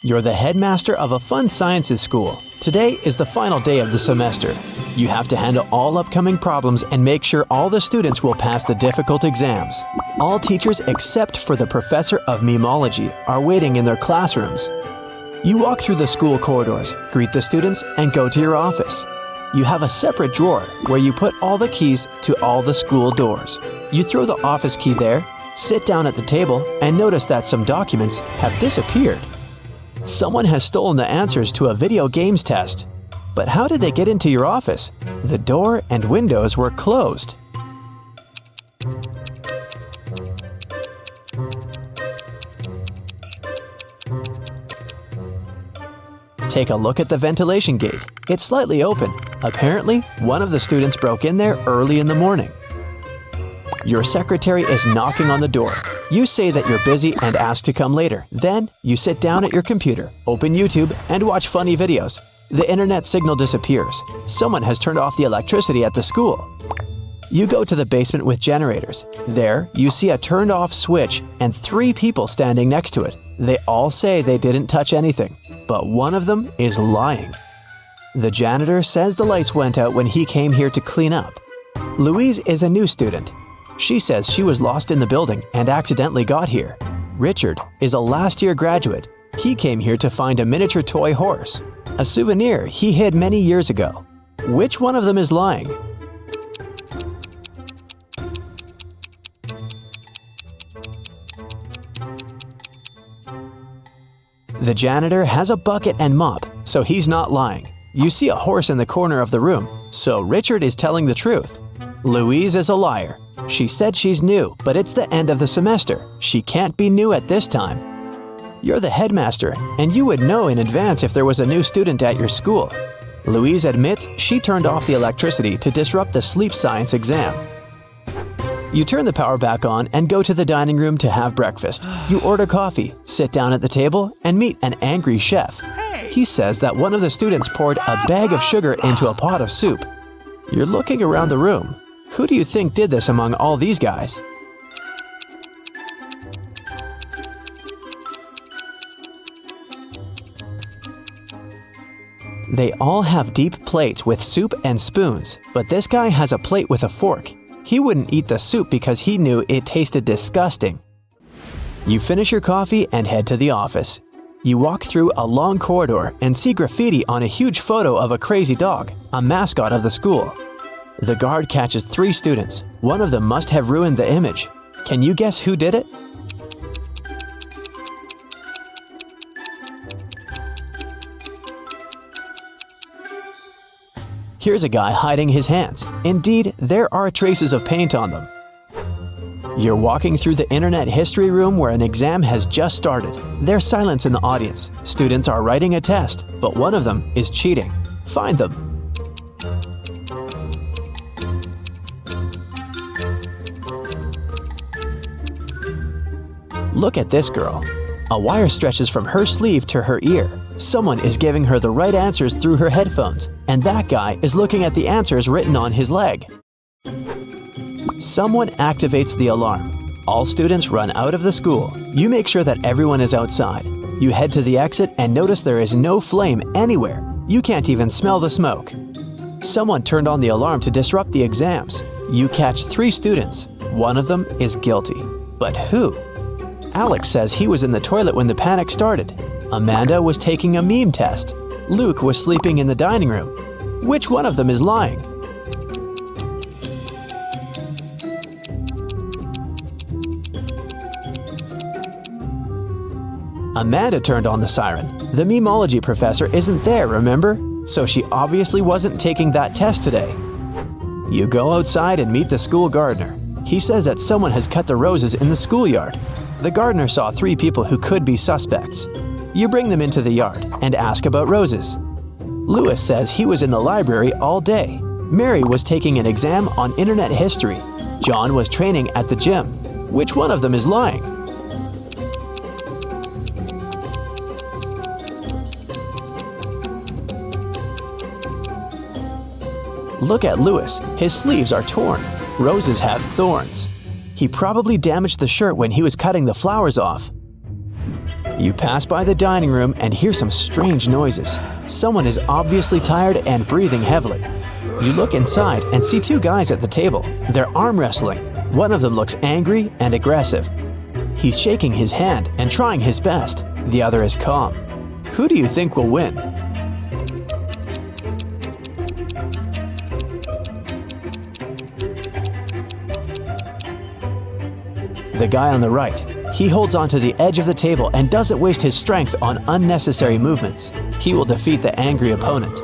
You're the headmaster of a fun sciences school. Today is the final day of the semester. You have to handle all upcoming problems and make sure all the students will pass the difficult exams. All teachers except for the professor of memology are waiting in their classrooms. You walk through the school corridors, greet the students, and go to your office. You have a separate drawer where you put all the keys to all the school doors. You throw the office key there, sit down at the table, and notice that some documents have disappeared. Someone has stolen the answers to a video games test. But how did they get into your office? The door and windows were closed. Take a look at the ventilation gate. It's slightly open. Apparently, one of the students broke in there early in the morning. Your secretary is knocking on the door. You say that you're busy and ask to come later. Then, you sit down at your computer, open YouTube, and watch funny videos. The internet signal disappears. Someone has turned off the electricity at the school. You go to the basement with generators. There, you see a turned-off switch and 3 people standing next to it. They all say they didn't touch anything, but one of them is lying. The janitor says the lights went out when he came here to clean up. Louise is a new student. She says she was lost in the building and accidentally got here. Richard is a last-year graduate. He came here to find a miniature toy horse, a souvenir he hid many years ago. Which one of them is lying? The janitor has a bucket and mop, so he's not lying. You see a horse in the corner of the room, so Richard is telling the truth. Louise is a liar. She said she's new, but it's the end of the semester. She can't be new at this time. You're the headmaster, and you would know in advance if there was a new student at your school. Louise admits she turned off the electricity to disrupt the sleep science exam. You turn the power back on and go to the dining room to have breakfast. You order coffee, sit down at the table, and meet an angry chef. He says that one of the students poured a bag of sugar into a pot of soup. You're looking around the room. Who do you think did this among all these guys? They all have deep plates with soup and spoons, but this guy has a plate with a fork. He wouldn't eat the soup because he knew it tasted disgusting. You finish your coffee and head to the office. You walk through a long corridor and see graffiti on a huge photo of a crazy dog, a mascot of the school. The guard catches 3 students. One of them must have ruined the image. Can you guess who did it? Here's a guy hiding his hands. Indeed, there are traces of paint on them. You're walking through the internet history room where an exam has just started. There's silence in the audience. Students are writing a test, but one of them is cheating. Find them. Look at this girl. A wire stretches from her sleeve to her ear. Someone is giving her the right answers through her headphones, and that guy is looking at the answers written on his leg. Someone activates the alarm. All students run out of the school. You make sure that everyone is outside. You head to the exit and notice there is no flame anywhere. You can't even smell the smoke. Someone turned on the alarm to disrupt the exams. You catch 3 students. One of them is guilty. But who? Alex says he was in the toilet when the panic started. Amanda was taking a meme test. Luke was sleeping in the dining room. Which one of them is lying? Amanda turned on the siren. The memology professor isn't there, remember? So she obviously wasn't taking that test today. You go outside and meet the school gardener. He says that someone has cut the roses in the schoolyard. The gardener saw 3 people who could be suspects. You bring them into the yard and ask about roses. Lewis says he was in the library all day. Mary was taking an exam on internet history. John was training at the gym. Which one of them is lying? Look at Lewis. His sleeves are torn. Roses have thorns. He probably damaged the shirt when he was cutting the flowers off. You pass by the dining room and hear some strange noises. Someone is obviously tired and breathing heavily. You look inside and see two guys at the table. They're arm wrestling. One of them looks angry and aggressive. He's shaking his hand and trying his best. The other is calm. Who do you think will win? The guy on the right. He holds onto the edge of the table and doesn't waste his strength on unnecessary movements. He will defeat the angry opponent.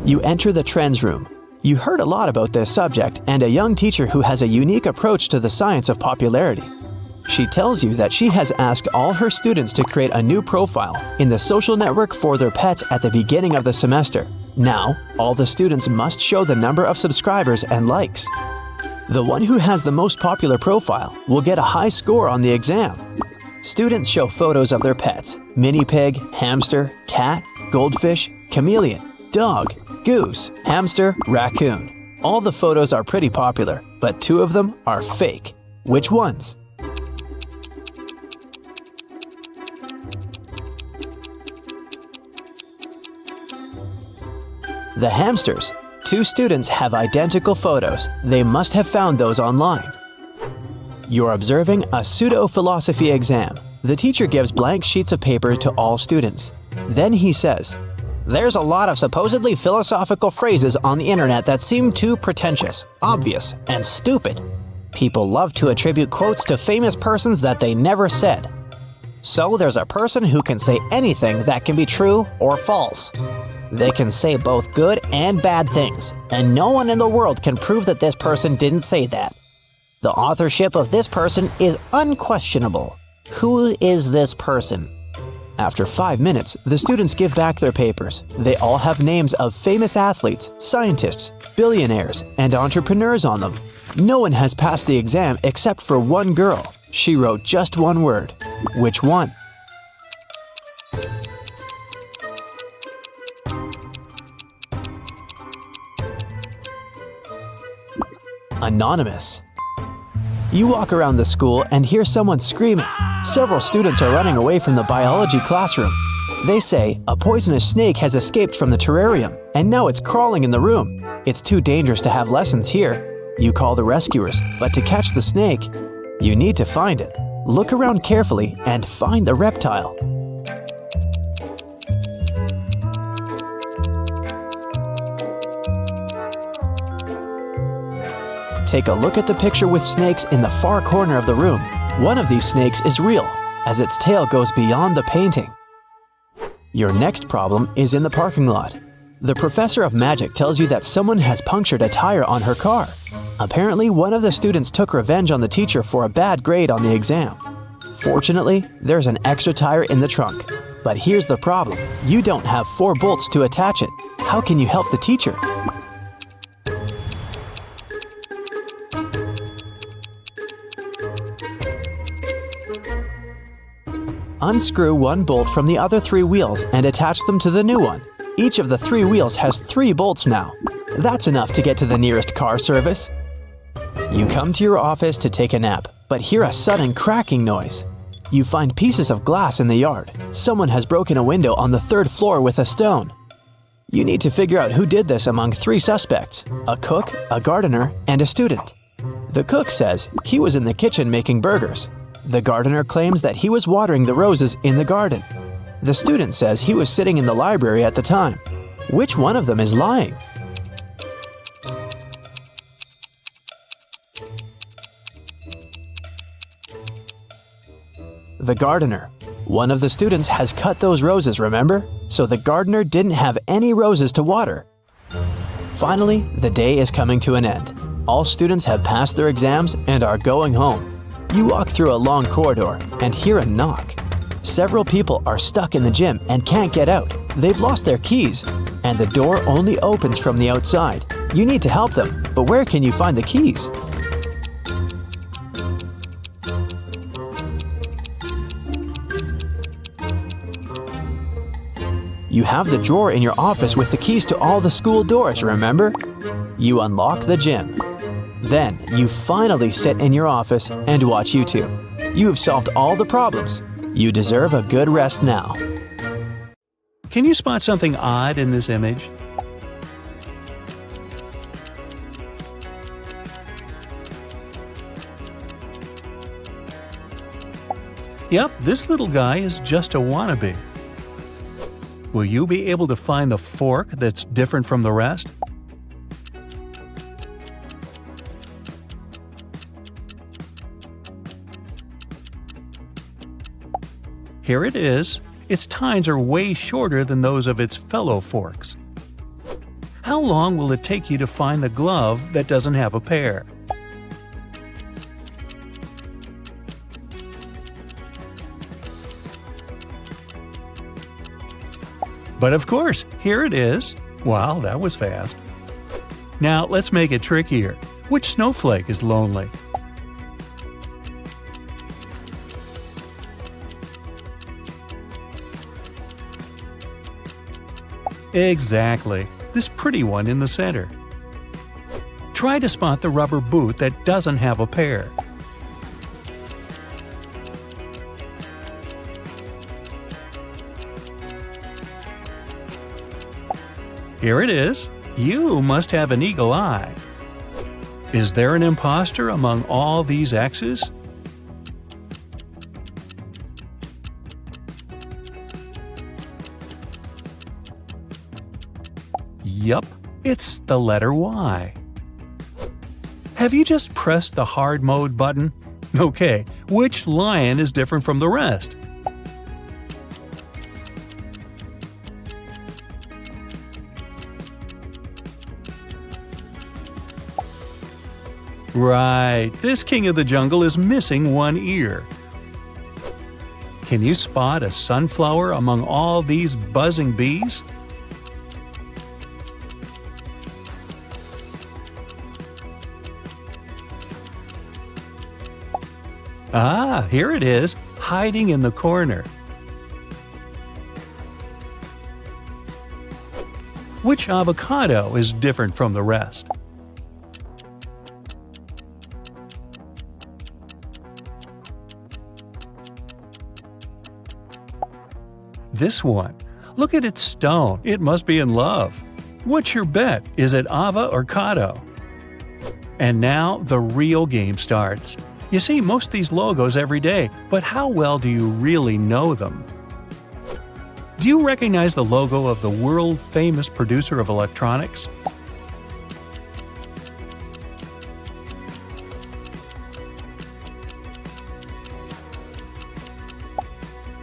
You enter the trends room. You heard a lot about this subject and a young teacher who has a unique approach to the science of popularity. She tells you that she has asked all her students to create a new profile in the social network for their pets at the beginning of the semester. Now, all the students must show the number of subscribers and likes. The one who has the most popular profile will get a high score on the exam. Students show photos of their pets: mini pig, hamster, cat, goldfish, chameleon, dog, goose, hamster, raccoon. All the photos are pretty popular, but two of them are fake. Which ones? The hamsters. Two students have identical photos. They must have found those online. You're observing a pseudo-philosophy exam. The teacher gives blank sheets of paper to all students. Then he says, "There's a lot of supposedly philosophical phrases on the internet that seem too pretentious, obvious, and stupid. People love to attribute quotes to famous persons that they never said. So there's a person who can say anything that can be true or false. They can say both good and bad things, and no one in the world can prove that this person didn't say that. The authorship of this person is unquestionable. Who is this person?" After 5 minutes, the students give back their papers. They all have names of famous athletes, scientists, billionaires, and entrepreneurs on them. No one has passed the exam except for one girl. She wrote just one word. Which one? Anonymous. You walk around the school and hear someone screaming. Several students are running away from the biology classroom. They say a poisonous snake has escaped from the terrarium, and now it's crawling in the room. It's too dangerous to have lessons here. You call the rescuers, but to catch the snake, you need to find it. Look around carefully and find the reptile. Take a look at the picture with snakes in the far corner of the room. One of these snakes is real, as its tail goes beyond the painting. Your next problem is in the parking lot. The professor of magic tells you that someone has punctured a tire on her car. Apparently, one of the students took revenge on the teacher for a bad grade on the exam. Fortunately, there's an extra tire in the trunk. But here's the problem. You don't have 4 bolts to attach it. How can you help the teacher? Unscrew one bolt from the other 3 wheels and attach them to the new one. Each of the 3 wheels has 3 bolts now. That's enough to get to the nearest car service. You come to your office to take a nap, but hear a sudden cracking noise. You find pieces of glass in the yard. Someone has broken a window on the 3rd floor with a stone. You need to figure out who did this among 3 suspects: a cook, a gardener, and a student. The cook says he was in the kitchen making burgers. The gardener claims that he was watering the roses in the garden. The student says he was sitting in the library at the time. Which one of them is lying? The gardener. One of the students has cut those roses, remember? So the gardener didn't have any roses to water. Finally, the day is coming to an end. All students have passed their exams and are going home. You walk through a long corridor and hear a knock. Several people are stuck in the gym and can't get out. They've lost their keys, and the door only opens from the outside. You need to help them, but where can you find the keys? You have the drawer in your office with the keys to all the school doors, remember? You unlock the gym. Then, you finally sit in your office and watch YouTube. You have solved all the problems. You deserve a good rest now. Can you spot something odd in this image? Yep, this little guy is just a wannabe. Will you be able to find the fork that's different from the rest? Here it is. Its tines are way shorter than those of its fellow forks. How long will it take you to find the glove that doesn't have a pair? But of course, here it is. Wow, that was fast. Now let's make it trickier. Which snowflake is lonely? Exactly, this pretty one in the center. Try to spot the rubber boot that doesn't have a pair. Here it is. You must have an eagle eye. Is there an imposter among all these X's? Yup, it's the letter Y. Have you just pressed the hard mode button? Okay, which lion is different from the rest? Right, this king of the jungle is missing one ear. Can you spot a sunflower among all these buzzing bees? Ah, here it is, hiding in the corner. Which avocado is different from the rest? This one. Look at its stone. It must be in love. What's your bet? Is it ava or cado? And now the real game starts. You see most of these logos every day, but how well do you really know them? Do you recognize the logo of the world-famous producer of electronics?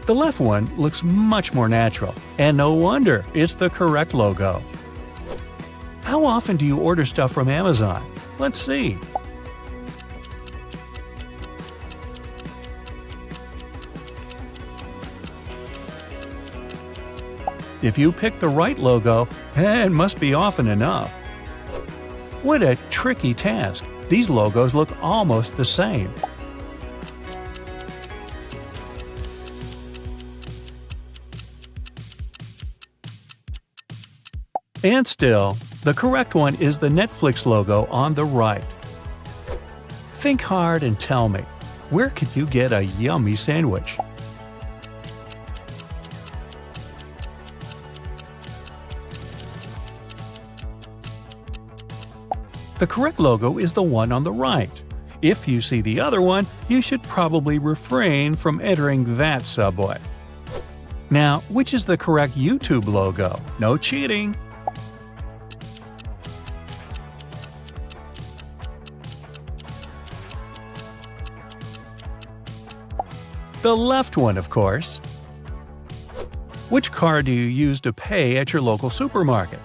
The left one looks much more natural, and no wonder, it's the correct logo. How often do you order stuff from Amazon? Let's see. If you pick the right logo, it must be often enough. What a tricky task. These logos look almost the same. And still, the correct one is the Netflix logo on the right. Think hard and tell me, where could you get a yummy sandwich? The correct logo is the one on the right. If you see the other one, you should probably refrain from entering that subway. Now, which is the correct YouTube logo? No cheating! The left one, of course. Which card do you use to pay at your local supermarket?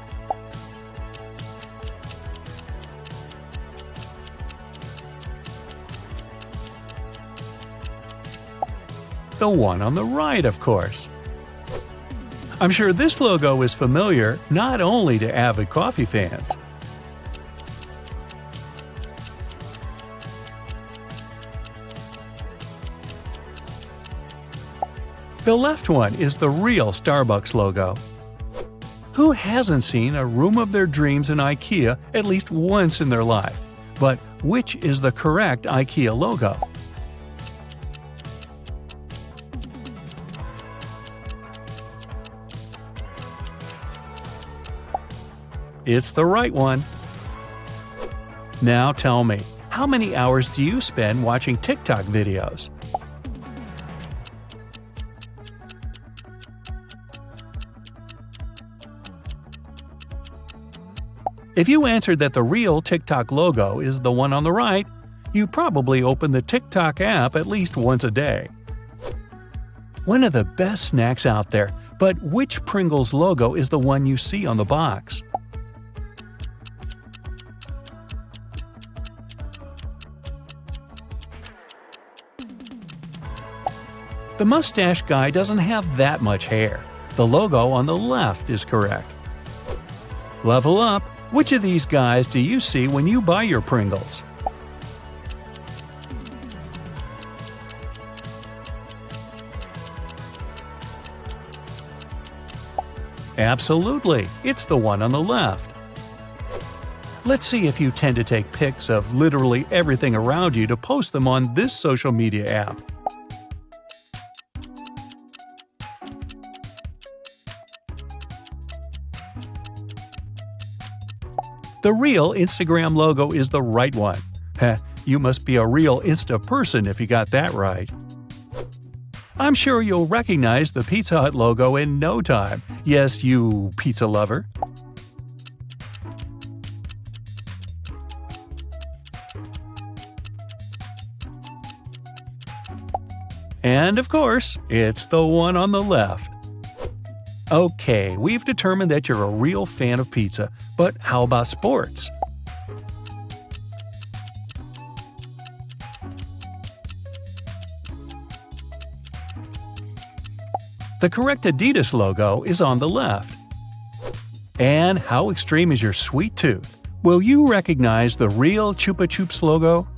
The one on the right, of course. I'm sure this logo is familiar not only to avid coffee fans. The left one is the real Starbucks logo. Who hasn't seen a room of their dreams in IKEA at least once in their life? But which is the correct IKEA logo? it's the right one. Now tell me, how many hours do you spend watching TikTok videos? If you answered that the real TikTok logo is the one on the right, you probably open the TikTok app at least once a day. One of the best snacks out there, but which Pringles logo is the one you see on the box? The mustache guy doesn't have that much hair. The logo on the left is correct. Level up! Which of these guys do you see when you buy your Pringles? Absolutely, it's the one on the left. Let's see if you tend to take pics of literally everything around you to post them on this social media app. The real Instagram logo is the right one. Heh, you must be a real Insta person if you got that right. I'm sure you'll recognize the Pizza Hut logo in no time. Yes, you pizza lover. And of course, it's the one on the left. Okay, we've determined that you're a real fan of pizza, but how about sports? The correct Adidas logo is on the left. And how extreme is your sweet tooth? Will you recognize the real Chupa Chups logo?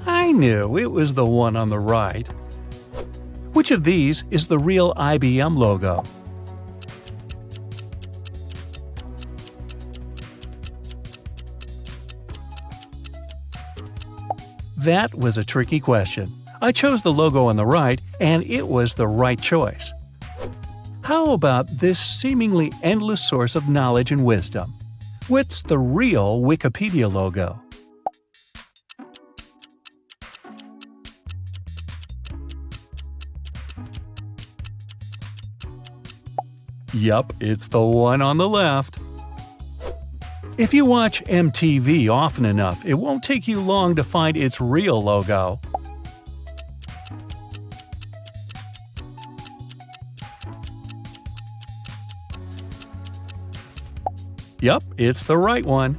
I knew it was the one on the right. Which of these is the real IBM logo? That was a tricky question. I chose the logo on the right, and it was the right choice. How about this seemingly endless source of knowledge and wisdom? What's the real Wikipedia logo? Yup, it's the one on the left. If you watch MTV often enough, it won't take you long to find its real logo. Yup, it's the right one.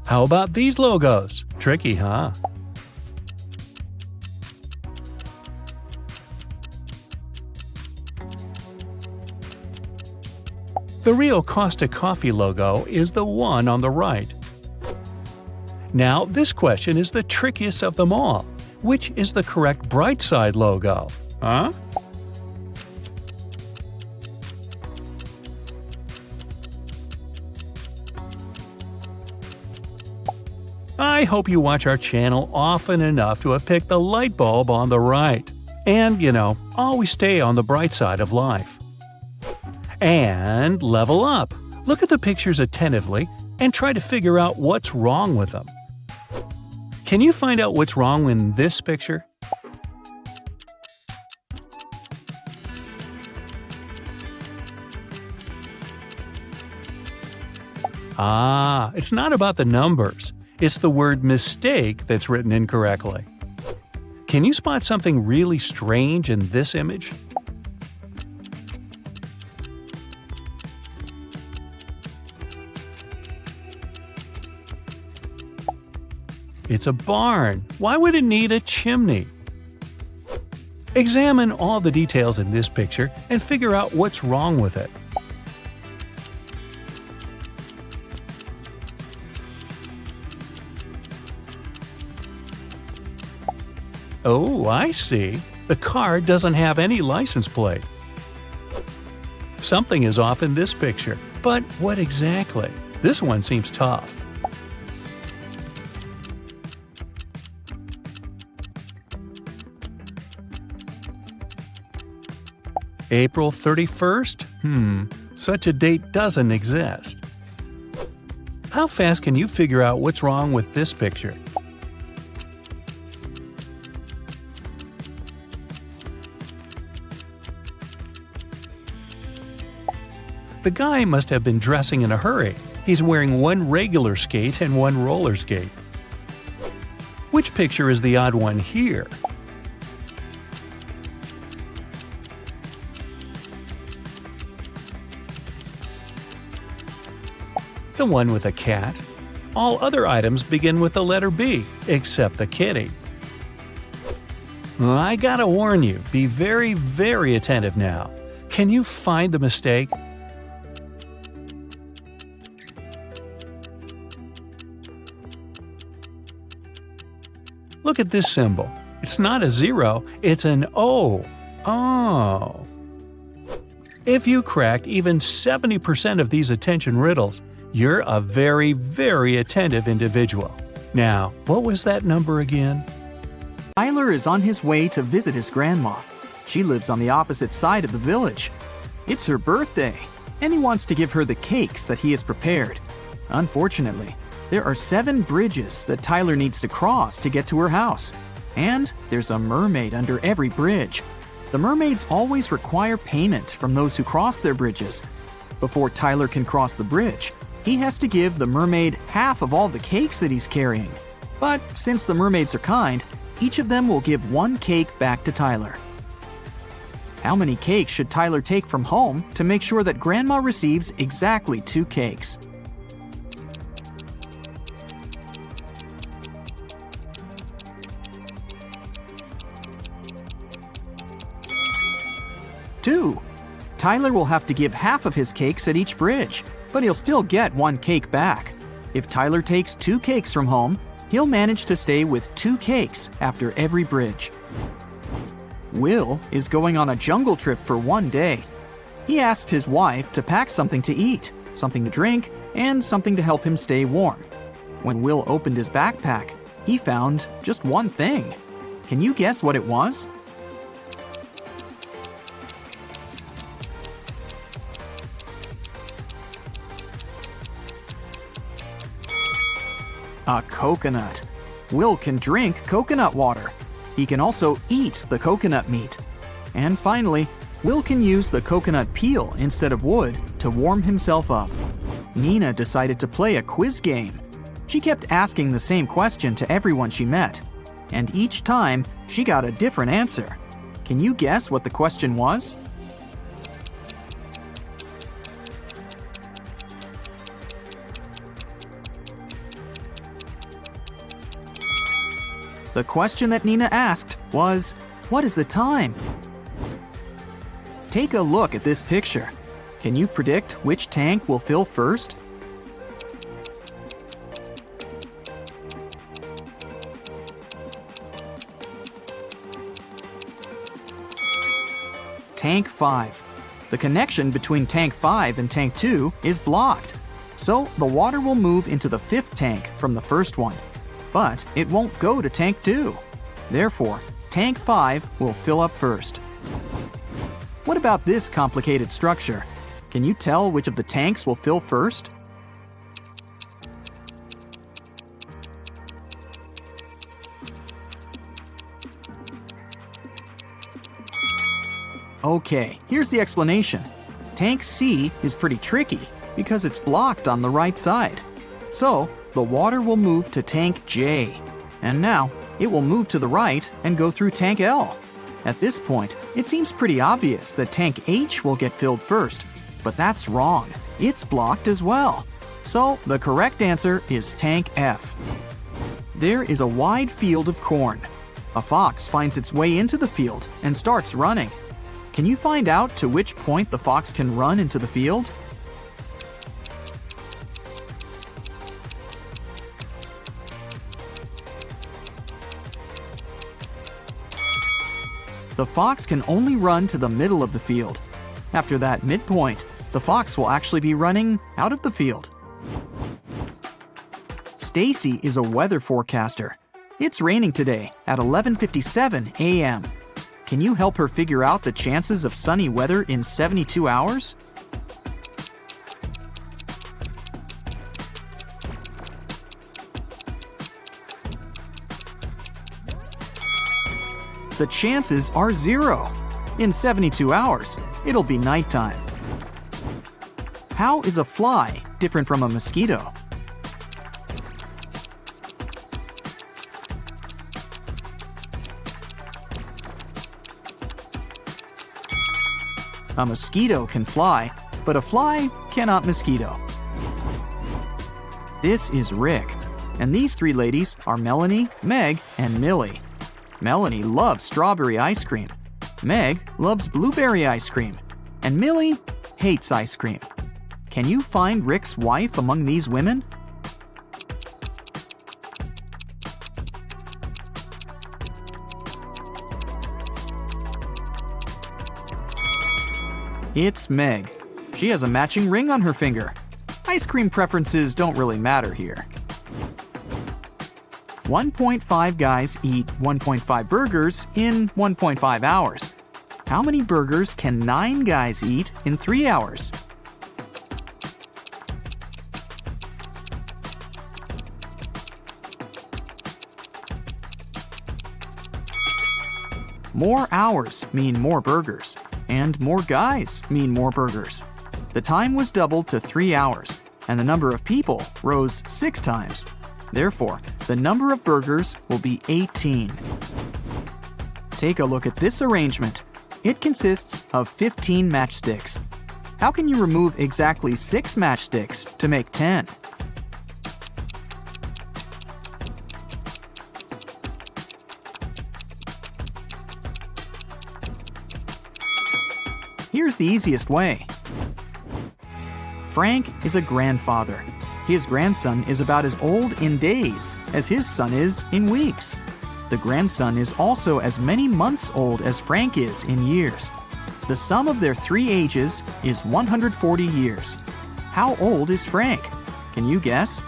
How about these logos? Tricky, huh? The real Costa Coffee logo is the one on the right. Now, this question is the trickiest of them all. Which is the correct Brightside logo? Huh? I hope you watch our channel often enough to have picked the light bulb on the right. And, always stay on the bright side of life. And level up. Look at the pictures attentively and try to figure out what's wrong with them. Can you find out what's wrong in this picture? It's not about the numbers. It's the word mistake that's written incorrectly. Can you spot something really strange in this image? It's a barn. Why would it need a chimney? Examine all the details in this picture and figure out what's wrong with it. Oh, I see. The car doesn't have any license plate. Something is off in this picture, but what exactly? This one seems tough. April 31st? Such a date doesn't exist. How fast can you figure out what's wrong with this picture? The guy must have been dressing in a hurry. He's wearing one regular skate and one roller skate. Which picture is the odd one here? The one with a cat. All other items begin with the letter B, except the kitty. I gotta warn you, be very, very attentive now. Can you find the mistake? Look at this symbol. It's not a 0, it's an O. Oh. If you cracked even 70% of these attention riddles, you're a very, very attentive individual. Now, what was that number again? Tyler is on his way to visit his grandma. She lives on the opposite side of the village. It's her birthday, and he wants to give her the cakes that he has prepared. Unfortunately, there are 7 bridges that Tyler needs to cross to get to her house. And there's a mermaid under every bridge. The mermaids always require payment from those who cross their bridges. Before Tyler can cross the bridge, he has to give the mermaid half of all the cakes that he's carrying. But since the mermaids are kind, each of them will give 1 cake back to Tyler. How many cakes should Tyler take from home to make sure that Grandma receives exactly 2 cakes? Two. Tyler will have to give half of his cakes at each bridge, but he'll still get 1 cake back. If Tyler takes 2 cakes from home, he'll manage to stay with 2 cakes after every bridge. Will is going on a jungle trip for 1 day. He asked his wife to pack something to eat, something to drink, and something to help him stay warm. When Will opened his backpack, he found just one thing. Can you guess what it was? A coconut. Will can drink coconut water. He can also eat the coconut meat. And finally, Will can use the coconut peel instead of wood to warm himself up. Nina decided to play a quiz game. She kept asking the same question to everyone she met, and each time she got a different answer. Can you guess what the question was? The question that Nina asked was, what is the time? Take a look at this picture. Can you predict which tank will fill first? Tank 5. The connection between Tank 5 and Tank 2 is blocked, so the water will move into the 5th tank from the first one. But it won't go to Tank 2. Therefore, Tank 5 will fill up first. What about this complicated structure? Can you tell which of the tanks will fill first? Okay, here's the explanation. Tank C is pretty tricky because it's blocked on the right side. So, the water will move to Tank J. And now, it will move to the right and go through Tank L. At this point, it seems pretty obvious that Tank H will get filled first, but that's wrong. It's blocked as well. So, the correct answer is Tank F. There is a wide field of corn. A fox finds its way into the field and starts running. Can you find out to which point the fox can run into the field? The fox can only run to the middle of the field. After that midpoint, the fox will actually be running out of the field. Stacy is a weather forecaster. It's raining today at 11:57 a.m. Can you help her figure out the chances of sunny weather in 72 hours? The chances are 0. In 72 hours, it'll be nighttime. How is a fly different from a mosquito? A mosquito can fly, but a fly cannot mosquito. This is Rick, and these three ladies are Melanie, Meg, and Millie. Melanie loves strawberry ice cream. Meg loves blueberry ice cream. And Millie hates ice cream. Can you find Rick's wife among these women? It's Meg. She has a matching ring on her finger. Ice cream preferences don't really matter here. 1.5 guys eat 1.5 burgers in 1.5 hours. How many burgers can 9 guys eat in 3 hours? More hours mean more burgers, and more guys mean more burgers. The time was doubled to 3 hours, and the number of people rose 6 times. Therefore, the number of burgers will be 18. Take a look at this arrangement. It consists of 15 matchsticks. How can you remove exactly 6 matchsticks to make 10? Here's the easiest way. Frank is a grandfather. His grandson is about as old in days as his son is in weeks. The grandson is also as many months old as Frank is in years. The sum of their 3 ages is 140 years. How old is Frank? Can you guess?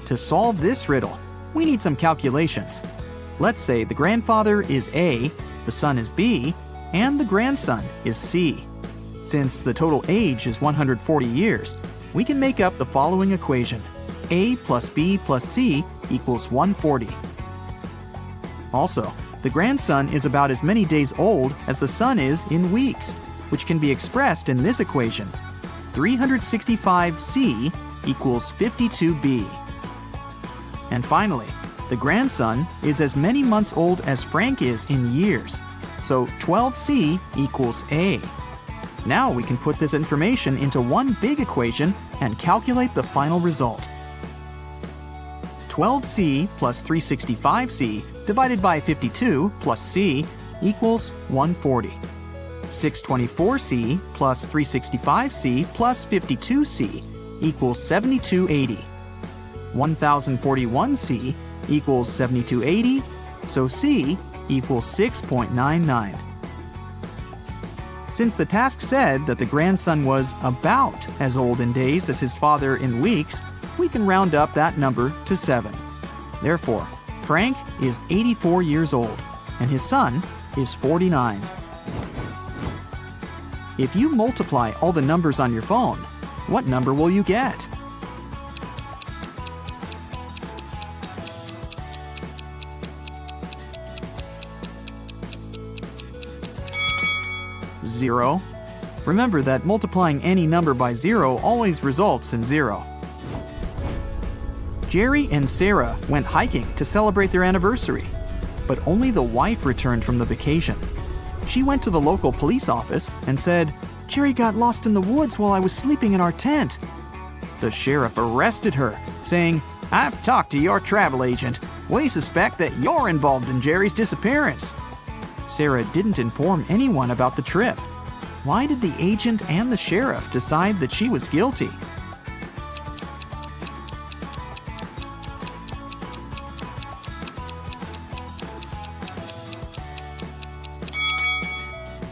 To solve this riddle, we need some calculations. Let's say the grandfather is A, the son is B, and the grandson is C. Since the total age is 140 years, we can make up the following equation. A plus B plus C equals 140. Also, the grandson is about as many days old as the son is in weeks, which can be expressed in this equation. 365C equals 52B. And finally, the grandson is as many months old as Frank is in years, so 12C equals A. Now we can put this information into one big equation and calculate the final result. 12C plus 365C divided by 52 plus C equals 140. 624C plus 365C plus 52C equals 7280. 1041C equals 7280, so C equals 6.99. Since the task said that the grandson was about as old in days as his father in weeks, we can round up that number to 7. Therefore, Frank is 84 years old, and his son is 49. If you multiply all the numbers on your phone, what number will you get? Zero. Remember that multiplying any number by 0 always results in 0. Jerry and Sarah went hiking to celebrate their anniversary, but only the wife returned from the vacation. She went to the local police office and said, "Jerry got lost in the woods while I was sleeping in our tent." The sheriff arrested her, saying, "I've talked to your travel agent. We suspect that you're involved in Jerry's disappearance." Sarah didn't inform anyone about the trip. Why did the agent and the sheriff decide that she was guilty?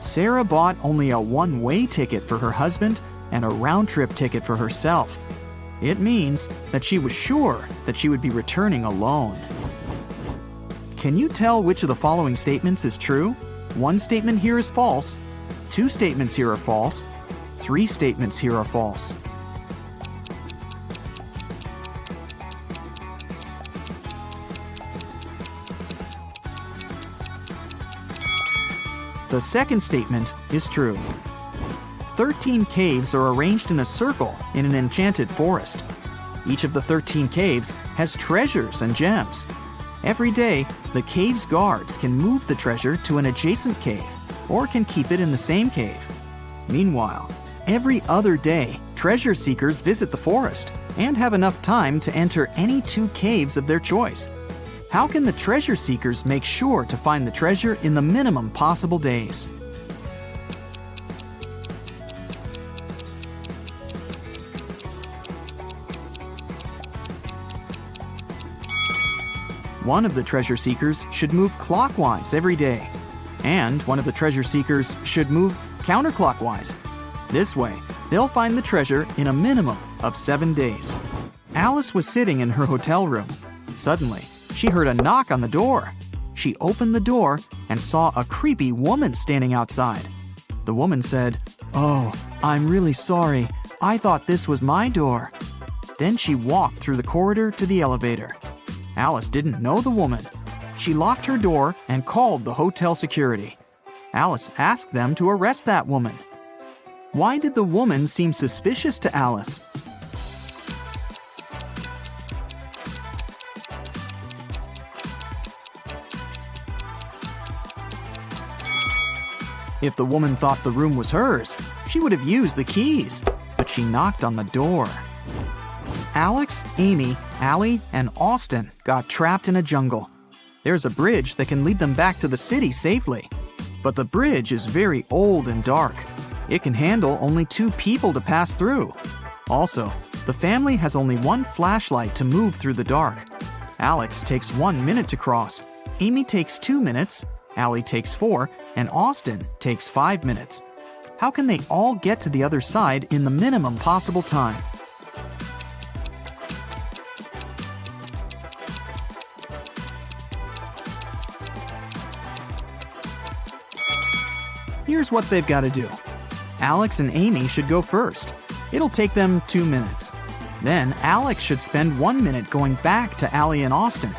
Sarah bought only a one-way ticket for her husband and a round-trip ticket for herself. It means that she was sure that she would be returning alone. Can you tell which of the following statements is true? One statement here is false. Two statements here are false. Three statements here are false. The second statement is true. 13 caves are arranged in a circle in an enchanted forest. Each of the 13 caves has treasures and gems. Every day, the cave's guards can move the treasure to an adjacent cave or can keep it in the same cave. Meanwhile, every other day, treasure seekers visit the forest and have enough time to enter any two caves of their choice. How can the treasure seekers make sure to find the treasure in the minimum possible days? One of the treasure seekers should move clockwise every day, and one of the treasure seekers should move counterclockwise. This way, they'll find the treasure in a minimum of 7 days. Alice was sitting in her hotel room. Suddenly, she heard a knock on the door. She opened the door and saw a creepy woman standing outside. The woman said, "Oh, I'm really sorry. I thought this was my door." Then she walked through the corridor to the elevator. Alice didn't know the woman. She locked her door and called the hotel security. Alice asked them to arrest that woman. Why did the woman seem suspicious to Alice? If the woman thought the room was hers, she would have used the keys, but she knocked on the door. Alex, Amy, Allie, and Austin got trapped in a jungle. There's a bridge that can lead them back to the city safely. But the bridge is very old and dark. It can handle only 2 people to pass through. Also, the family has only one flashlight to move through the dark. Alex takes 1 minute to cross. Amy takes 2 minutes, Allie takes 4, and Austin takes 5 minutes. How can they all get to the other side in the minimum possible time? Here's what they've got to do. Alex and Amy should go first. It'll take them 2 minutes. Then Alex should spend 1 minute going back to Allie and Austin.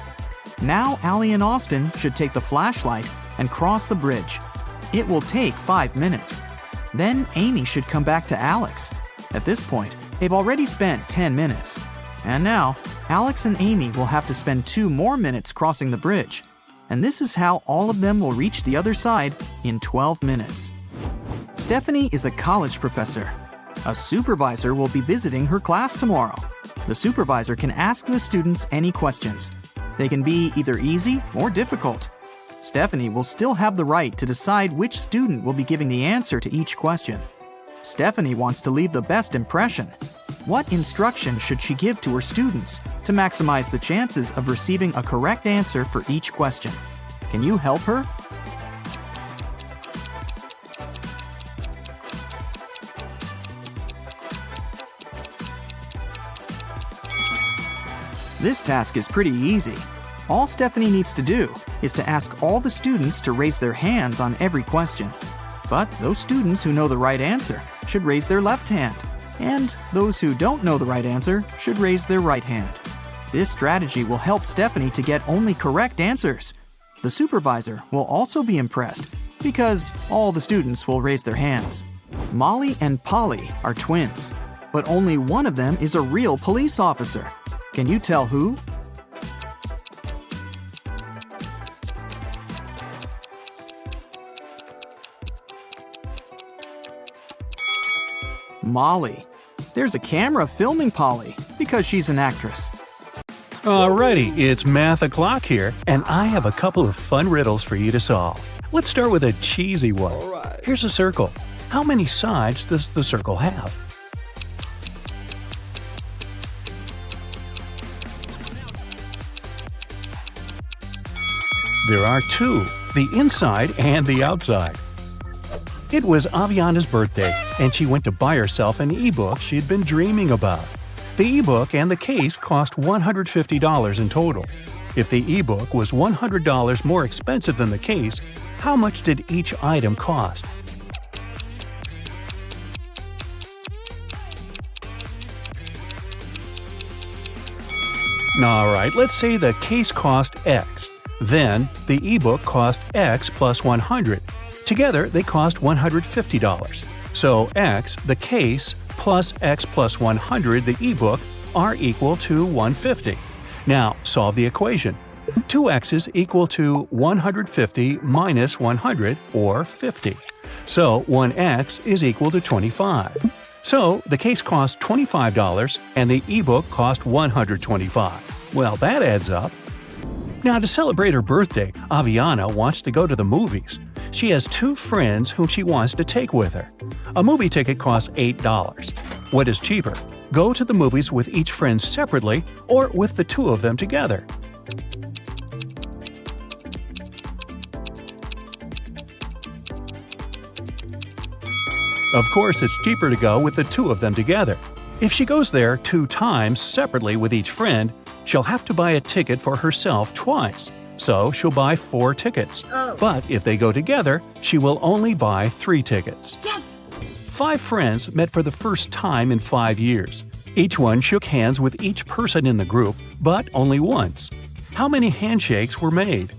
Now Allie and Austin should take the flashlight and cross the bridge. It will take 5 minutes. Then Amy should come back to Alex. At this point, they've already spent 10 minutes. And now, Alex and Amy will have to spend 2 more minutes crossing the bridge. And this is how all of them will reach the other side in 12 minutes. Stephanie is a college professor. A supervisor will be visiting her class tomorrow. The supervisor can ask the students any questions. They can be either easy or difficult. Stephanie will still have the right to decide which student will be giving the answer to each question. Stephanie wants to leave the best impression. What instruction should she give to her students to maximize the chances of receiving a correct answer for each question? Can you help her? This task is pretty easy. All Stephanie needs to do is to ask all the students to raise their hands on every question. But those students who know the right answer should raise their left hand, and those who don't know the right answer should raise their right hand. This strategy will help Stephanie to get only correct answers. The supervisor will also be impressed because all the students will raise their hands. Molly and Polly are twins, but only one of them is a real police officer. Can you tell who? Molly. There's a camera filming Polly because she's an actress. Alrighty, it's math o'clock here, and I have a couple of fun riddles for you to solve. Let's start with a cheesy one. Here's a circle. How many sides does the circle have? There are 2, the inside and the outside. It was Aviana's birthday, and she went to buy herself an ebook she'd been dreaming about. The ebook and the case cost $150 in total. If the ebook was $100 more expensive than the case, how much did each item cost? Alright, let's say the case cost X. Then, the ebook cost X plus 100. Together, they cost $150. So X, the case, plus X plus 100, the ebook, are equal to 150. Now, solve the equation. 2x's equal to 150 minus 100, or 50. So 1x is equal to 25. So the case cost $25 and the ebook cost $125. Well, that adds up. Now, to celebrate her birthday, Aviana wants to go to the movies. She has 2 friends whom she wants to take with her. A movie ticket costs $8. What is cheaper? Go to the movies with each friend separately or with the 2 of them together? Of course, it's cheaper to go with the 2 of them together. If she goes there 2 times separately with each friend, she'll have to buy a ticket for herself twice. So she'll buy 4 tickets. But if they go together, she will only buy 3 tickets. Yes! 5 friends met for the first time in 5 years. Each one shook hands with each person in the group, but only once. How many handshakes were made?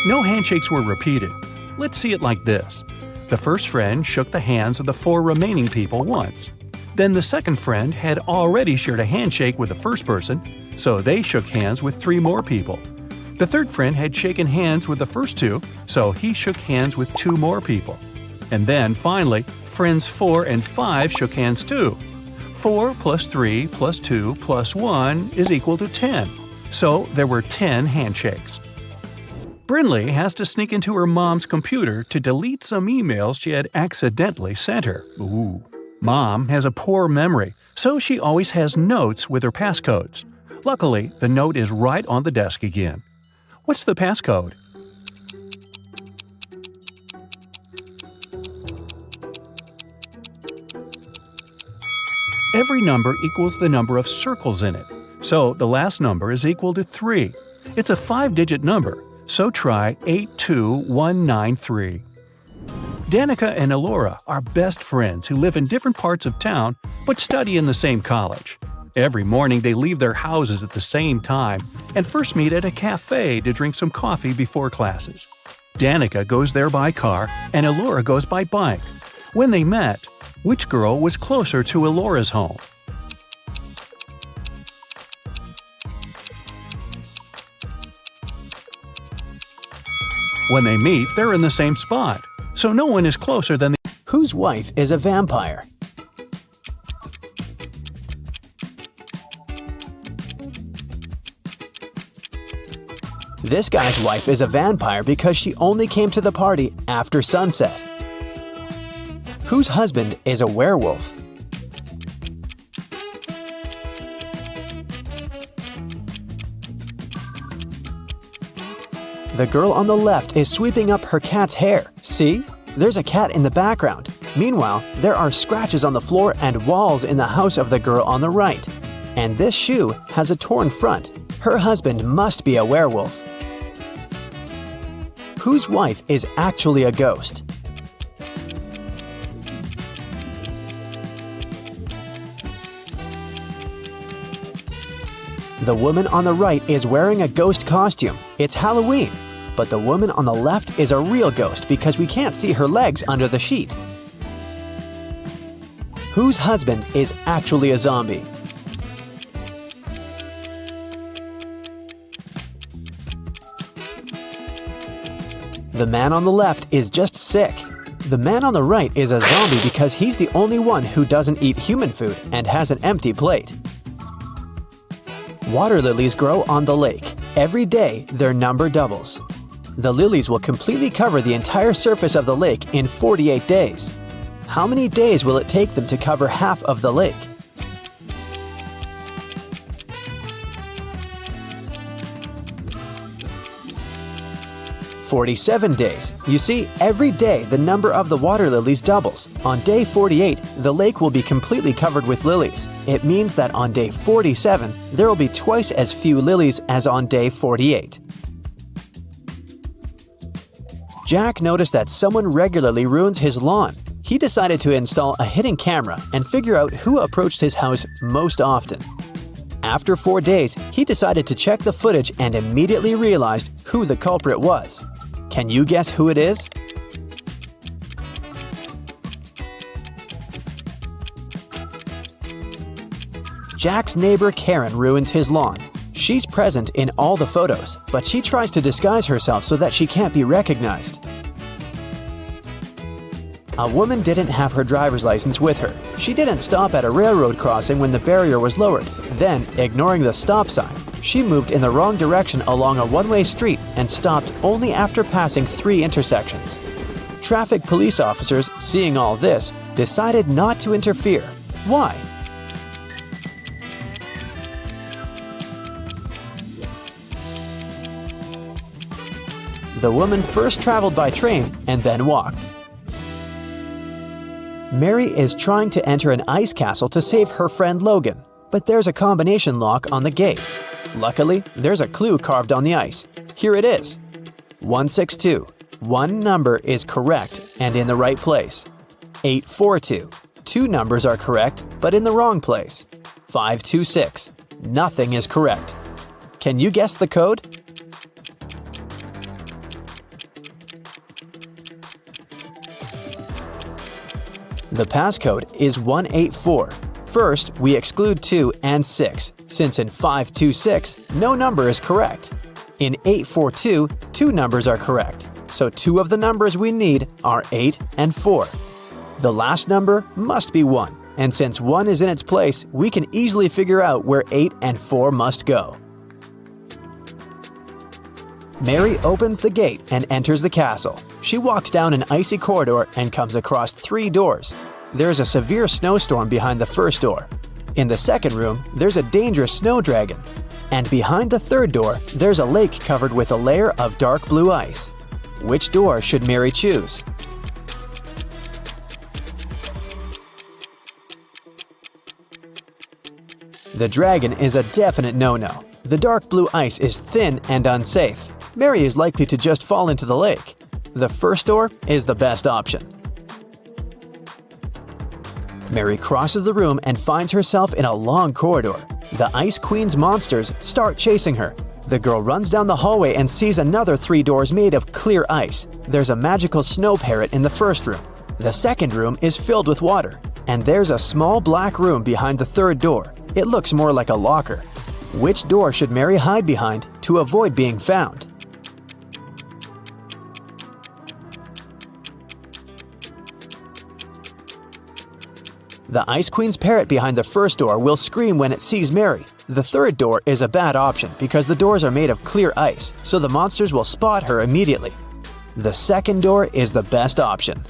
No handshakes were repeated. Let's see it like this. The first friend shook the hands of the 4 remaining people once. Then the second friend had already shared a handshake with the first person, so they shook hands with 3 more people. The third friend had shaken hands with the first 2, so he shook hands with 2 more people. And then, finally, friends 4 and 5 shook hands too. 4 plus 3 plus 2 plus 1 is equal to 10. So there were 10 handshakes. Brinley has to sneak into her mom's computer to delete some emails she had accidentally sent her. Ooh. Mom has a poor memory, so she always has notes with her passcodes. Luckily, the note is right on the desk again. What's the passcode? Every number equals the number of circles in it, so the last number is equal to 3. It's a 5-digit number, so try 82193. Danica and Elora are best friends who live in different parts of town but study in the same college. Every morning they leave their houses at the same time and first meet at a cafe to drink some coffee before classes. Danica goes there by car and Elora goes by bike. When they met, which girl was closer to Elora's home? When they meet, they're in the same spot, so no one is closer than the… Whose wife is a vampire? This guy's wife is a vampire because she only came to the party after sunset. Whose husband is a werewolf? The girl on the left is sweeping up her cat's hair. See? There's a cat in the background. Meanwhile, there are scratches on the floor and walls in the house of the girl on the right. And this shoe has a torn front. Her husband must be a werewolf. Whose wife is actually a ghost? The woman on the right is wearing a ghost costume. It's Halloween. But the woman on the left is a real ghost because we can't see her legs under the sheet. Whose husband is actually a zombie? The man on the left is just sick. The man on the right is a zombie because he's the only one who doesn't eat human food and has an empty plate. Water lilies grow on the lake. Every day, their number doubles. The lilies will completely cover the entire surface of the lake in 48 days. How many days will it take them to cover half of the lake? 47 days. You see, every day the number of the water lilies doubles. On day 48, the lake will be completely covered with lilies. It means that on day 47, there will be twice as few lilies as on day 48. Jack noticed that someone regularly ruins his lawn. He decided to install a hidden camera and figure out who approached his house most often. After 4 days, he decided to check the footage and immediately realized who the culprit was. Can you guess who it is? Jack's neighbor Karen ruins his lawn. She's present in all the photos, but she tries to disguise herself so that she can't be recognized. A woman didn't have her driver's license with her. She didn't stop at a railroad crossing when the barrier was lowered. Then, ignoring the stop sign, she moved in the wrong direction along a one-way street and stopped only after passing 3 intersections. Traffic police officers, seeing all this, decided not to interfere. Why? The woman first traveled by train and then walked. Mary is trying to enter an ice castle to save her friend Logan, but there's a combination lock on the gate. Luckily, there's a clue carved on the ice. Here it is. 162. One number is correct and in the right place. 842. 2 numbers are correct, but in the wrong place. 526. Nothing is correct. Can you guess the code? The passcode is 184. First, we exclude 2 and 6, since in 526, no number is correct. In 842, 2 numbers are correct, so 2 of the numbers we need are 8 and 4. The last number must be 1, and since 1 is in its place, we can easily figure out where 8 and 4 must go. Mary opens the gate and enters the castle. She walks down an icy corridor and comes across 3 doors. There's a severe snowstorm behind the first door. In the second room, there's a dangerous snow dragon. And behind the third door, there's a lake covered with a layer of dark blue ice. Which door should Mary choose? The dragon is a definite no-no. The dark blue ice is thin and unsafe. Mary is likely to just fall into the lake. The first door is the best option. Mary crosses the room and finds herself in a long corridor. The Ice Queen's monsters start chasing her. The girl runs down the hallway and sees another 3 doors made of clear ice. There's a magical snow parrot in the first room. The second room is filled with water. And there's a small black room behind the third door. It looks more like a locker. Which door should Mary hide behind to avoid being found? The Ice Queen's parrot behind the first door will scream when it sees Mary. The third door is a bad option because the doors are made of clear ice, so the monsters will spot her immediately. The second door is the best option.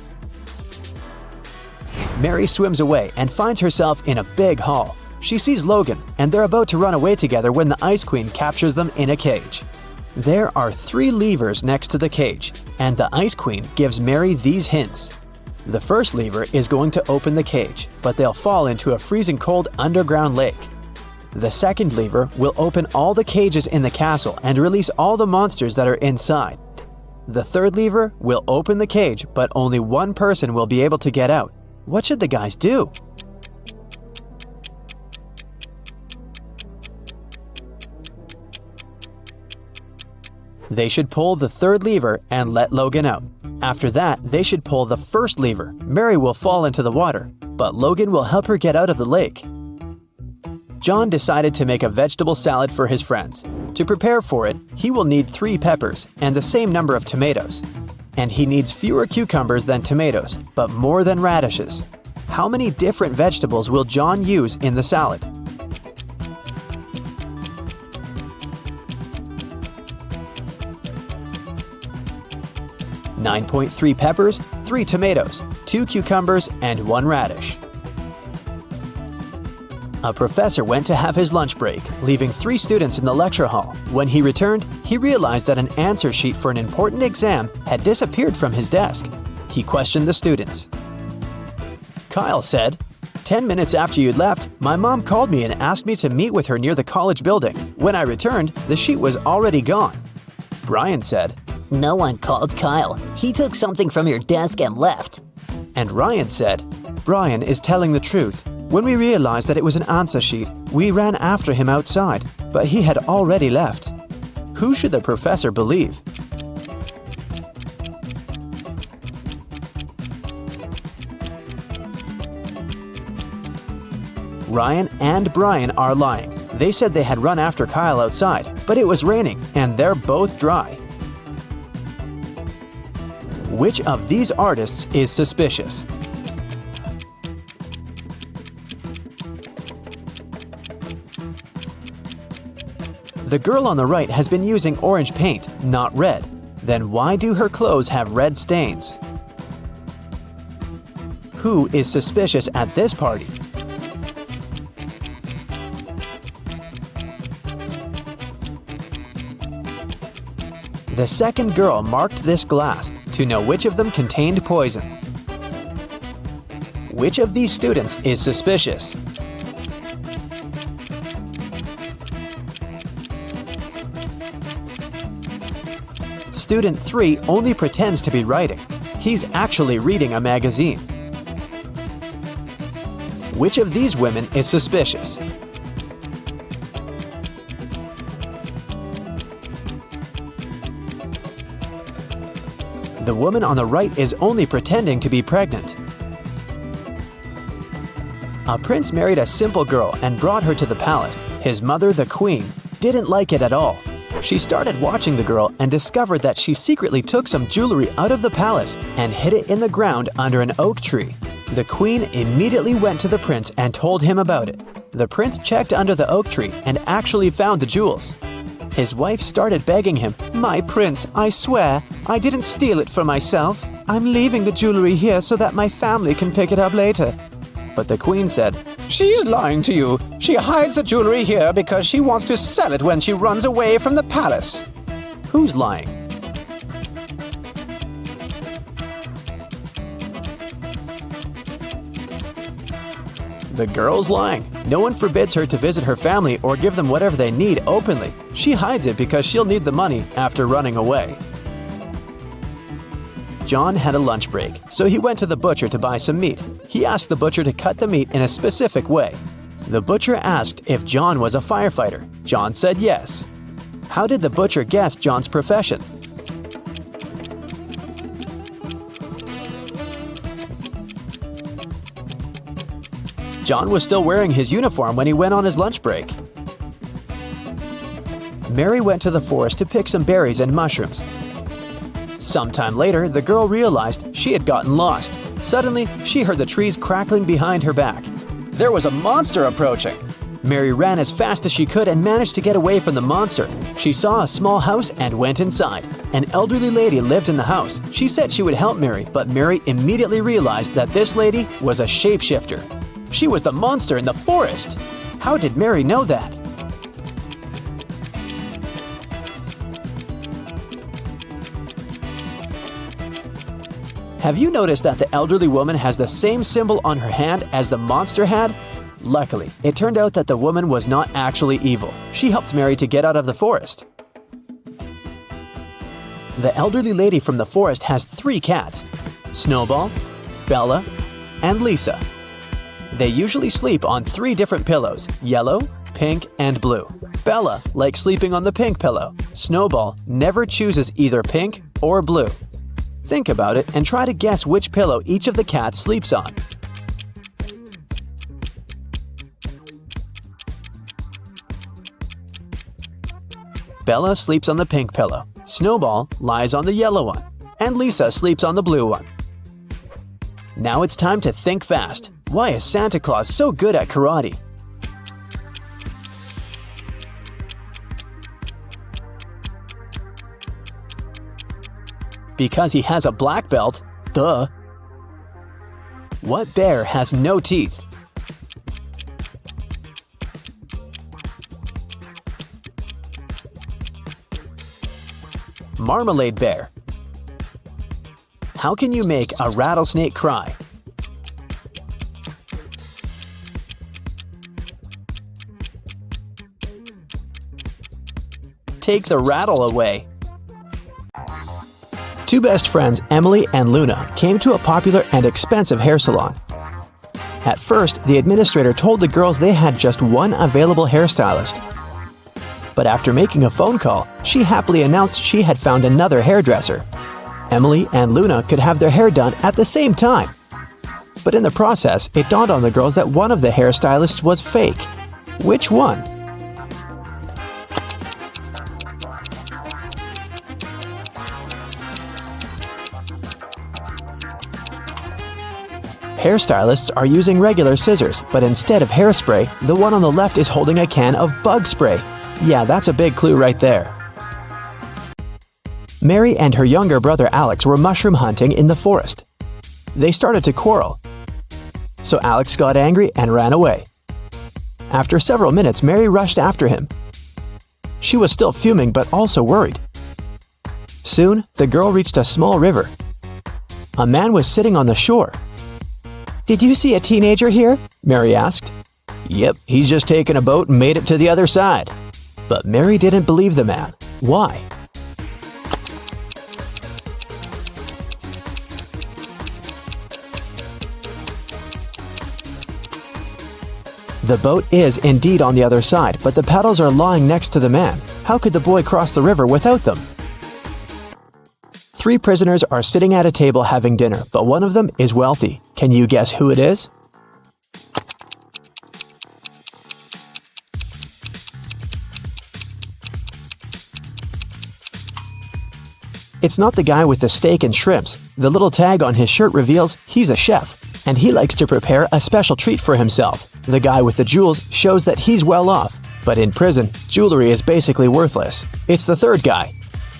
Mary swims away and finds herself in a big hall. She sees Logan, and they're about to run away together when the Ice Queen captures them in a cage. There are 3 levers next to the cage, and the Ice Queen gives Mary these hints. The first lever is going to open the cage, but they'll fall into a freezing cold underground lake. The second lever will open all the cages in the castle and release all the monsters that are inside. The third lever will open the cage, but only 1 person will be able to get out. What should the guys do? They should pull the third lever and let Logan out. After that, they should pull the first lever. Mary will fall into the water, but Logan will help her get out of the lake. John decided to make a vegetable salad for his friends. To prepare for it, he will need 3 peppers and the same number of tomatoes. And he needs fewer cucumbers than tomatoes, but more than radishes. How many different vegetables will John use in the salad? .3 peppers, 3 tomatoes, 2 cucumbers, and 1 radish. A professor went to have his lunch break, leaving 3 students in the lecture hall. When he returned, he realized that an answer sheet for an important exam had disappeared from his desk. He questioned the students. Kyle said, "10 minutes after you'd left, my mom called me and asked me to meet with her near the college building. When I returned, the sheet was already gone." Brian said, No one called Kyle. He took something from your desk and left. and Ryan said, "Brian is telling the truth. When we realized that it was an answer sheet, we ran after him outside, but he had already left." Who should the professor believe? Ryan and Brian are lying. They said they had run after Kyle outside, but it was raining and they're both dry. Which of these artists is suspicious? The girl on the right has been using orange paint, not red. Then why do her clothes have red stains? Who is suspicious at this party? The second girl marked this glass to know which of them contained poison. Which of these students is suspicious? Student 3 only pretends to be writing. He's actually reading a magazine. Which of these women is suspicious? The woman on the right is only pretending to be pregnant. A prince married a simple girl and brought her to the palace. His mother, the queen, didn't like it at all. She started watching the girl and discovered that she secretly took some jewelry out of the palace and hid it in the ground under an oak tree. The queen immediately went to the prince and told him about it. The prince checked under the oak tree and actually found the jewels. His wife started begging him, "My prince, I swear, I didn't steal it for myself. I'm leaving the jewelry here so that my family can pick it up later." But the queen said, "She's lying to you. She hides the jewelry here because she wants to sell it when she runs away from the palace." Who's lying? The girl's lying. No one forbids her to visit her family or give them whatever they need openly. She hides it because she'll need the money after running away. John had a lunch break, so he went to the butcher to buy some meat. He asked the butcher to cut the meat in a specific way. The butcher asked if John was a firefighter. John said yes. How did the butcher guess John's profession? John was still wearing his uniform when he went on his lunch break. Mary went to the forest to pick some berries and mushrooms. Sometime later, the girl realized she had gotten lost. Suddenly, she heard the trees crackling behind her back. There was a monster approaching. Mary ran as fast as she could and managed to get away from the monster. She saw a small house and went inside. An elderly lady lived in the house. She said she would help Mary, but Mary immediately realized that this lady was a shapeshifter. She was the monster in the forest. How did Mary know that? Have you noticed that the elderly woman has the same symbol on her hand as the monster had? Luckily, it turned out that the woman was not actually evil. She helped Mary to get out of the forest. The elderly lady from the forest has 3 cats: Snowball, Bella, and Lisa. They usually sleep on 3 different pillows: yellow, pink, and blue. Bella likes sleeping on the pink pillow. Snowball never chooses either pink or blue. Think about it and try to guess which pillow each of the cats sleeps on. Bella sleeps on the pink pillow, Snowball lies on the yellow one, and Lisa sleeps on the blue one. Now it's time to think fast. Why is Santa Claus so good at karate? Because he has a black belt. Duh. What bear has no teeth? Marmalade bear. How can you make a rattlesnake cry? Take the rattle away. Two best friends, Emily and Luna, came to a popular and expensive hair salon. At first, the administrator told the girls they had just one available hairstylist. But after making a phone call, she happily announced she had found another hairdresser. Emily and Luna could have their hair done at the same time. But in the process, it dawned on the girls that one of the hairstylists was fake. Which one? Hairstylists are using regular scissors, but instead of hairspray, the one on the left is holding a can of bug spray. Yeah, that's a big clue right there. Mary and her younger brother Alex were mushroom hunting in the forest. They started to quarrel. So Alex got angry and ran away. After several minutes, Mary rushed after him. She was still fuming but also worried. Soon, the girl reached a small river. A man was sitting on the shore. "Did you see a teenager here?" Mary asked. "Yep, he's just taken a boat and made it to the other side." But Mary didn't believe the man. Why? The boat is indeed on the other side, but the paddles are lying next to the man. How could the boy cross the river without them? Three prisoners are sitting at a table having dinner, but one of them is wealthy. Can you guess who it is? It's not the guy with the steak and shrimps. The little tag on his shirt reveals he's a chef, and he likes to prepare a special treat for himself. The guy with the jewels shows that he's well off, but in prison, jewelry is basically worthless. It's the third guy.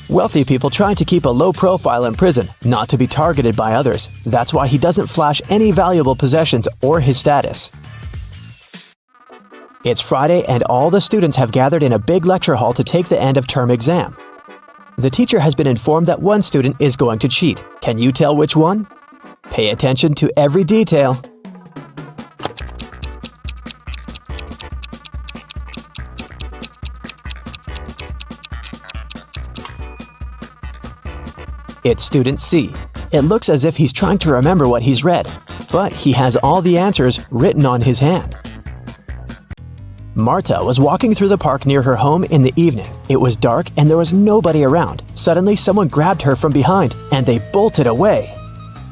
Wealthy people try to keep a low profile in prison, not to be targeted by others. That's why he doesn't flash any valuable possessions or his status. It's Friday and all the students have gathered in a big lecture hall to take the end of term exam. The teacher has been informed that one student is going to cheat. Can you tell which one? Pay attention to every detail. It's student C. It looks as if he's trying to remember what he's read, but he has all the answers written on his hand. Marta was walking through the park near her home in the evening. It was dark and there was nobody around. Suddenly, someone grabbed her from behind and they bolted away.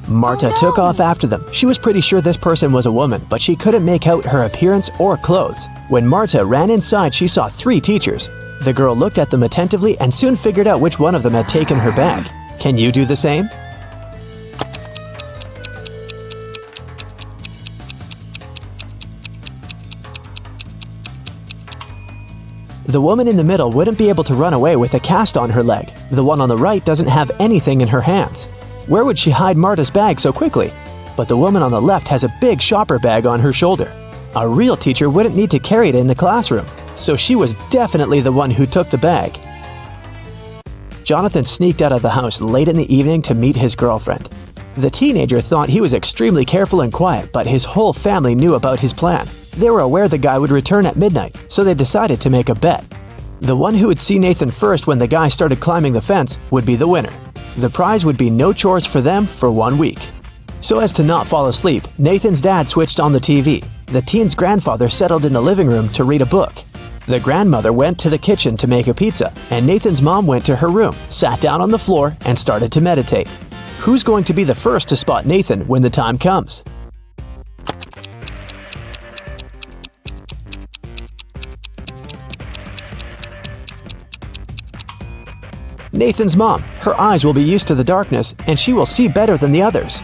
Marta took off after them. She was pretty sure this person was a woman, but she couldn't make out her appearance or clothes. When Marta ran inside, she saw 3 teachers. The girl looked at them attentively and soon figured out which one of them had taken her bag. Can you do the same? The woman in the middle wouldn't be able to run away with a cast on her leg. The one on the right doesn't have anything in her hands. Where would she hide Marta's bag so quickly? But the woman on the left has a big shopper bag on her shoulder. A real teacher wouldn't need to carry it in the classroom, so she was definitely the one who took the bag. Jonathan sneaked out of the house late in the evening to meet his girlfriend. The teenager thought he was extremely careful and quiet, but his whole family knew about his plan. They were aware the guy would return at midnight, so they decided to make a bet. The one who would see Nathan first when the guy started climbing the fence would be the winner. The prize would be no chores for them for 1 week. So as to not fall asleep, Nathan's dad switched on the TV. The teen's grandfather settled in the living room to read a book. The grandmother went to the kitchen to make a pizza, and Nathan's mom went to her room, sat down on the floor, and started to meditate. Who's going to be the first to spot Nathan when the time comes? Nathan's mom. Her eyes will be used to the darkness, and she will see better than the others.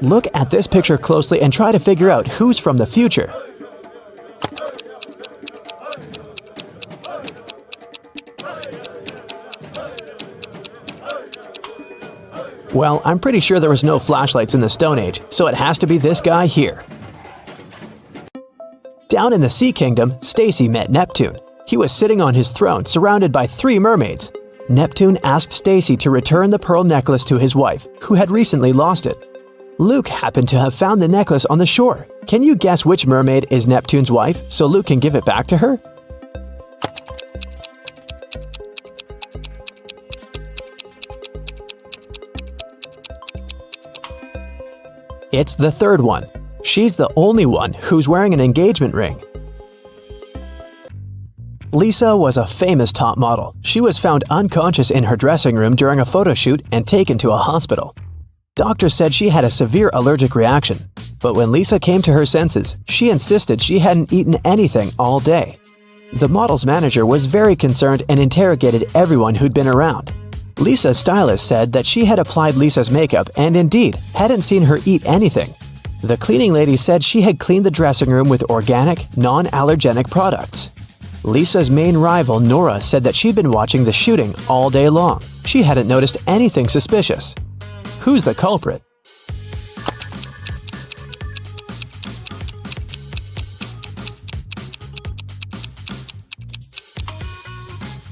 Look at this picture closely and try to figure out who's from the future. Well, I'm pretty sure there was no flashlights in the Stone Age, so it has to be this guy here. Down in the Sea Kingdom, Stacy met Neptune. He was sitting on his throne, surrounded by 3 mermaids. Neptune asked Stacy to return the pearl necklace to his wife, who had recently lost it. Luke happened to have found the necklace on the shore. Can you guess which mermaid is Neptune's wife so Luke can give it back to her? It's the third one. She's the only one who's wearing an engagement ring. Lisa was a famous top model. She was found unconscious in her dressing room during a photo shoot and taken to a hospital. Doctors said she had a severe allergic reaction, but when Lisa came to her senses, she insisted she hadn't eaten anything all day. The model's manager was very concerned and interrogated everyone who'd been around. Lisa's stylist said that she had applied Lisa's makeup and indeed hadn't seen her eat anything. The cleaning lady said she had cleaned the dressing room with organic, non-allergenic products. Lisa's main rival, Nora, said that she'd been watching the shooting all day long. She hadn't noticed anything suspicious. Who's the culprit?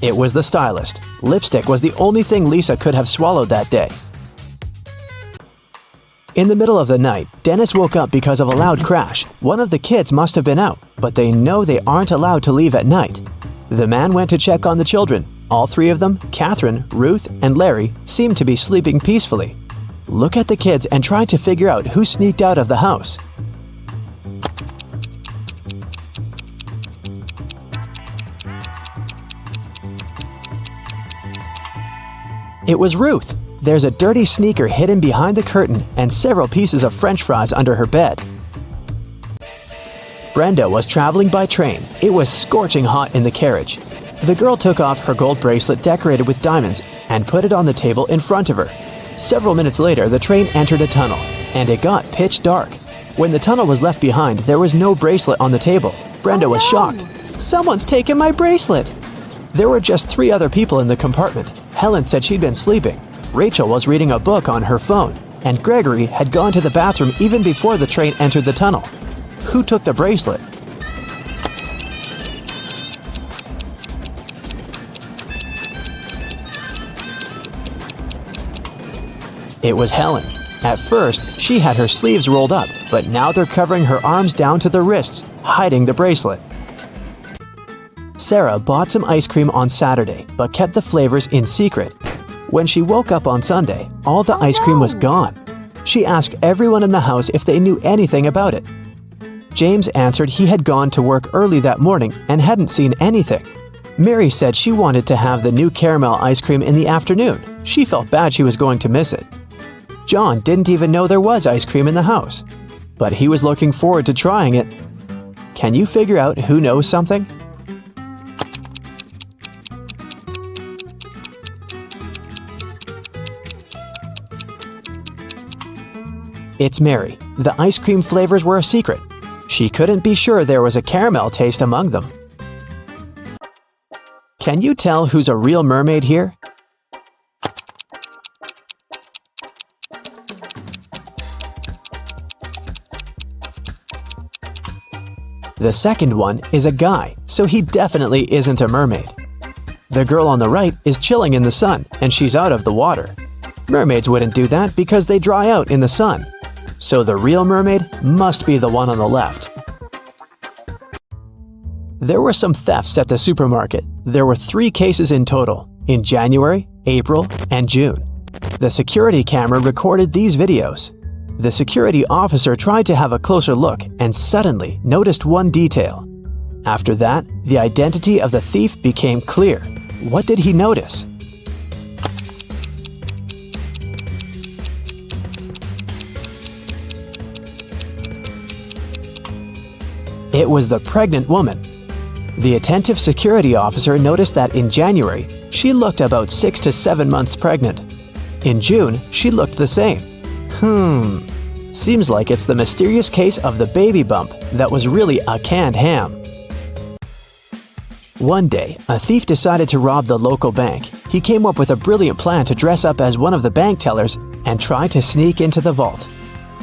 It was the stylist. Lipstick was the only thing Lisa could have swallowed that day. In the middle of the night, Dennis woke up because of a loud crash. One of the kids must have been out, but they know they aren't allowed to leave at night. The man went to check on the children. All three of them, Catherine, Ruth, and Larry, seemed to be sleeping peacefully. Look at the kids and try to figure out who sneaked out of the house. It was Ruth. There's a dirty sneaker hidden behind the curtain and several pieces of French fries under her bed. Brenda was traveling by train. It was scorching hot in the carriage. The girl took off her gold bracelet decorated with diamonds and put it on the table in front of her. Several minutes later, the train entered a tunnel, and it got pitch dark. When the tunnel was left behind, there was no bracelet on the table. Brenda was shocked. "Someone's taken my bracelet!" There were just 3 other people in the compartment. Helen said she'd been sleeping. Rachel was reading a book on her phone, and Gregory had gone to the bathroom even before the train entered the tunnel. Who took the bracelet? It was Helen. At first, she had her sleeves rolled up, but now they're covering her arms down to the wrists, hiding the bracelet. Sarah bought some ice cream on Saturday, but kept the flavors in secret. When she woke up on Sunday, all the ice cream was gone. She asked everyone in the house if they knew anything about it. James answered he had gone to work early that morning and hadn't seen anything. Mary said she wanted to have the new caramel ice cream in the afternoon. She felt bad she was going to miss it. John didn't even know there was ice cream in the house, but he was looking forward to trying it. Can you figure out who knows something? It's Mary. The ice cream flavors were a secret. She couldn't be sure there was a caramel taste among them. Can you tell who's a real mermaid here? The second one is a guy, so he definitely isn't a mermaid. The girl on the right is chilling in the sun, and she's out of the water. Mermaids wouldn't do that because they dry out in the sun. So the real mermaid must be the one on the left. There were some thefts at the supermarket. There were 3 cases in total, in January, April, and June. The security camera recorded these videos. The security officer tried to have a closer look and suddenly noticed one detail. After that, the identity of the thief became clear. What did he notice? It was the pregnant woman. The attentive security officer noticed that in January, she looked about 6 to 7 months pregnant. In June, she looked the same. Seems like it's the mysterious case of the baby bump that was really a canned ham. One day, a thief decided to rob the local bank. He came up with a brilliant plan to dress up as one of the bank tellers and try to sneak into the vault.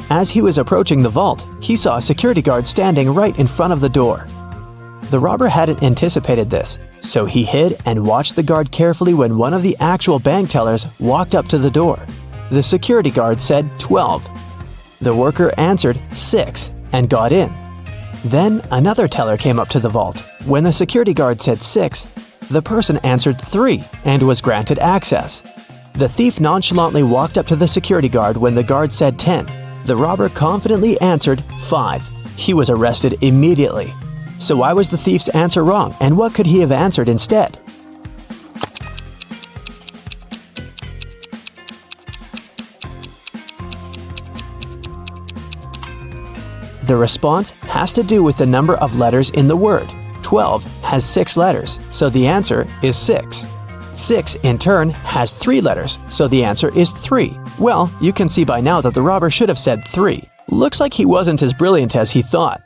As he was approaching the vault, he saw a security guard standing right in front of the door. The robber hadn't anticipated this. So he hid and watched the guard carefully when one of the actual bank tellers walked up to the door. The security guard said 12. The worker answered 6 and got in. Then another teller came up to the vault. When the security guard said 6, the person answered 3 and was granted access. The thief nonchalantly walked up to the security guard when the guard said 10. The robber confidently answered 5. He was arrested immediately. So why was the thief's answer wrong, and what could he have answered instead? The response has to do with the number of letters in the word. 12 has 6 letters, so the answer is 6. 6, in turn, has 3 letters, so the answer is 3. Well, you can see by now that the robber should have said 3. Looks like he wasn't as brilliant as he thought.